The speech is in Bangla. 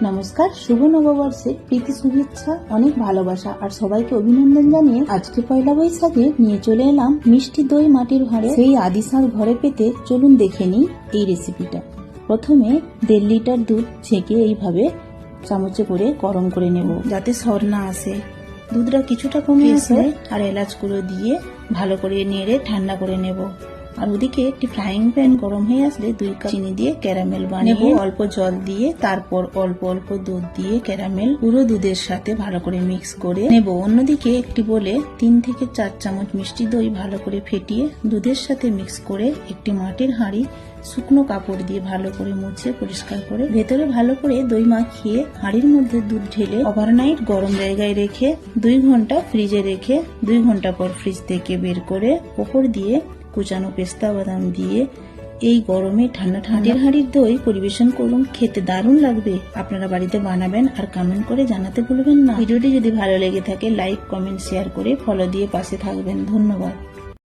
নমস্কার, শুভ নববর্ষের প্রীতি শুভেচ্ছা, অনেক ভালোবাসা আর সবাইকে অভিনন্দন জানিয়ে আজকে পয়লা বৈশাখে নিয়ে চলে এলাম মিষ্টি দই মাটির ভাঁড়ে। সেই আদিশার ঘরে পেতে চলুন দেখে নিই এই রেসিপিটা। প্রথমে 1.5 লিটার দুধ ছেঁকে এইভাবে চামচে করে গরম করে নেব, যাতে সর না আসে। দুধটা কিছুটা কমে আসলে আর এলাচ গুঁড়ো দিয়ে ভালো করে নেড়ে ঠান্ডা করে নেব। আর ওদিকে একটি ফ্রাইং প্যান গরম হয়ে আসলে 2 কাপ চিনি দিয়ে ক্যারামেল বানিয়ে অল্প জল দিয়ে তারপর অল্প অল্প দুধ দিয়ে ক্যারামেল পুরো দুধের সাথে ভালো করে মিক্স করে নেব। অন্যদিকে একটি বলে 3 থেকে 4 চামচ মিষ্টি দই ভালো করে ফেটিয়ে দুধের সাথে মিক্স করে একটি মাটির হাঁড়ি শুকনো কাপড় দিয়ে ভালো করে মুছে পরিষ্কার করে ভেতরে ভালো করে দই মাখিয়ে হাঁড়ির মধ্যে দুধ ঢেলে ওভারনাইট গরম জায়গায় রেখে 2 ঘন্টা ফ্রিজে রেখে 2 ঘন্টা পর ফ্রিজ থেকে বের করে ওপর দিয়ে কুচানো পেস্তা বাদাম দিয়ে এই গরমে ঠান্ডা হাঁড়ির দই পরিবেশন করুন। খেতে দারুণ লাগবে। আপনারা বাড়িতে বানাবেন আর কমেন্ট করে জানাতে ভুলবেন না। ভিডিওটি যদি ভালো লেগে থাকে লাইক, কমেন্ট, শেয়ার করে ফলো দিয়ে পাশে থাকবেন। ধন্যবাদ।